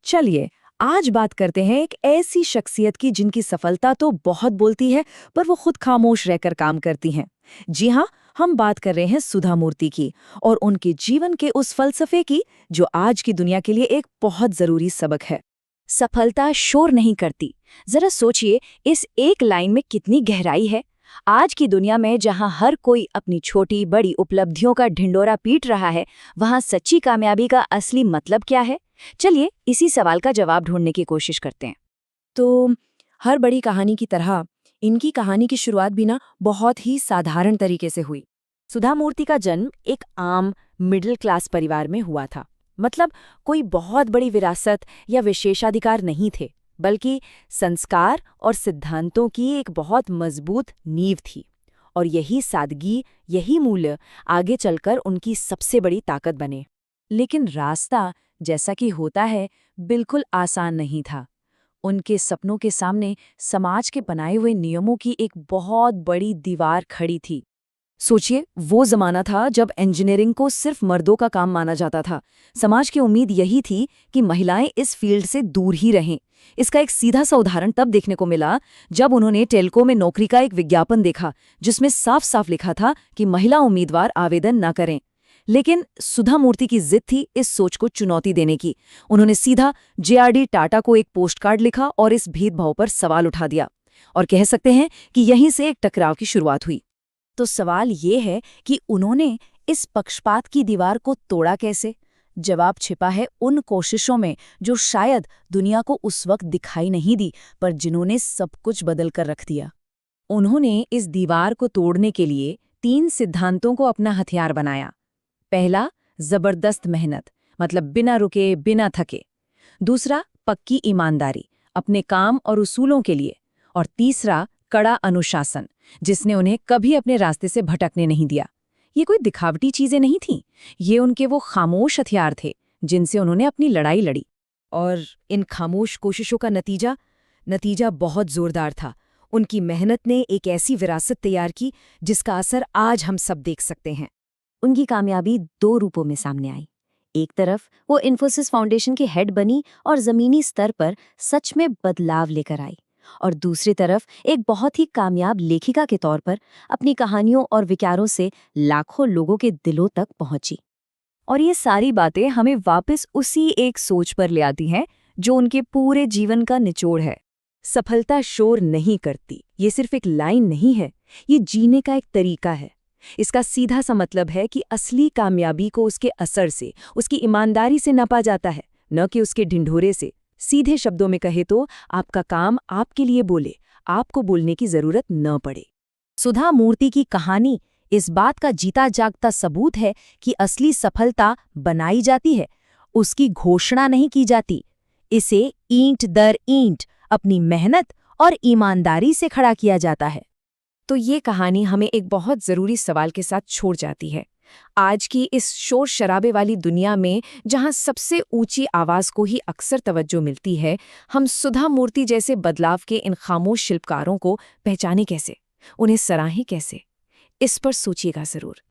चलिए आज बात करते हैं एक ऐसी शख्सियत की जिनकी सफलता तो बहुत बोलती है पर वो खुद खामोश रहकर काम करती हैं। जी हाँ, हम बात कर रहे हैं सुधा मूर्ति की और उनके जीवन के उस फलसफे की जो आज की दुनिया के लिए एक बहुत जरूरी सबक है। सफलता शोर नहीं करती। जरा सोचिए, इस एक लाइन में कितनी गहराई है। आज की दुनिया में जहां हर कोई अपनी छोटी बड़ी उपलब्धियों का ढिंडोरा पीट रहा है, वहां सच्ची कामयाबी का असली मतलब क्या है? चलिए इसी सवाल का जवाब ढूंढने की कोशिश करते हैं। तो हर बड़ी कहानी की तरह इनकी कहानी की शुरुआत भी ना बहुत ही साधारण तरीके से हुई। सुधा मूर्ति का जन्म एक आम मिडिल क्लास परिवार में हुआ था। मतलब कोई बहुत बड़ी विरासत या विशेषाधिकार नहीं थे, बल्कि संस्कार और सिद्धांतों की एक बहुत मजबूत नींव थी। और यही सादगी, यही मूल्य आगे चलकर उनकी सबसे बड़ी ताकत बने। लेकिन रास्ता, जैसा कि होता है, बिल्कुल आसान नहीं था। उनके सपनों के सामने समाज के बनाए हुए नियमों की एक बहुत बड़ी दीवार खड़ी थी। सोचिए, वो जमाना था जब इंजीनियरिंग को सिर्फ मर्दों का काम माना जाता था। समाज की उम्मीद यही थी कि महिलाएं इस फील्ड से दूर ही रहें। इसका एक सीधा सा उदाहरण तब देखने को मिला जब उन्होंने टेल्को में नौकरी का एक विज्ञापन देखा जिसमें साफ साफ लिखा था कि महिला उम्मीदवार आवेदन न करें। लेकिन सुधा मूर्ति की जिद थी इस सोच को चुनौती देने की। उन्होंने सीधा जेआरडी टाटा को एक पोस्टकार्ड लिखा और इस भेदभाव पर सवाल उठा दिया। और कह सकते हैं कि यहीं से एक टकराव की शुरुआत हुई। तो सवाल ये है कि उन्होंने इस पक्षपात की दीवार को तोड़ा कैसे? जवाब छिपा है उन कोशिशों में जो शायद दुनिया को उस वक्त दिखाई नहीं दी, पर जिन्होंने सब कुछ बदल कर रख दिया। उन्होंने इस दीवार को तोड़ने के लिए 3 सिद्धांतों को अपना हथियार बनाया। पहला, जबरदस्त मेहनत, मतलब बिना रुके बिना थके। दूसरा, पक्की ईमानदारी, अपने काम और उसूलों के लिए। और तीसरा, कड़ा अनुशासन, जिसने उन्हें कभी अपने रास्ते से भटकने नहीं दिया। ये कोई दिखावटी चीजें नहीं थीं, ये उनके वो खामोश हथियार थे जिनसे उन्होंने अपनी लड़ाई लड़ी। और इन खामोश कोशिशों का नतीजा बहुत जोरदार था। उनकी मेहनत ने एक ऐसी विरासत तैयार की जिसका असर आज हम सब देख सकते हैं। उनकी कामयाबी 2 रूपों में सामने आई। एक तरफ वो इन्फोसिस फाउंडेशन की हेड बनी और जमीनी स्तर पर सच में बदलाव लेकर आई, और दूसरी तरफ एक बहुत ही कामयाब लेखिका के तौर पर अपनी कहानियों और विचारों से लाखों लोगों के दिलों तक पहुंची। और ये सारी बातें हमें वापस उसी एक सोच पर ले आती हैं जो उनके पूरे जीवन का निचोड़ है। सफलता शोर नहीं करती, ये सिर्फ एक लाइन नहीं है, ये जीने का एक तरीका है। इसका सीधा सा मतलब है कि असली कामयाबी को उसके असर से, उसकी ईमानदारी से नापा जाता है, न कि उसके ढिंढोरे से। सीधे शब्दों में कहे तो आपका काम आपके लिए बोले, आपको बोलने की जरूरत न पड़े। सुधा मूर्ति की कहानी इस बात का जीता जागता सबूत है कि असली सफलता बनाई जाती है, उसकी घोषणा नहीं की जाती। इसे ईंट दर ईंट अपनी मेहनत और ईमानदारी से खड़ा किया जाता है। तो ये कहानी हमें एक बहुत ज़रूरी सवाल के साथ छोड़ जाती है। आज की इस शोर शराबे वाली दुनिया में जहाँ सबसे ऊंची आवाज़ को ही अक्सर तवज्जो मिलती है, हम सुधा मूर्ति जैसे बदलाव के इन खामोश शिल्पकारों को पहचाने कैसे, उन्हें सराहें कैसे? इस पर सोचिएगा ज़रूर।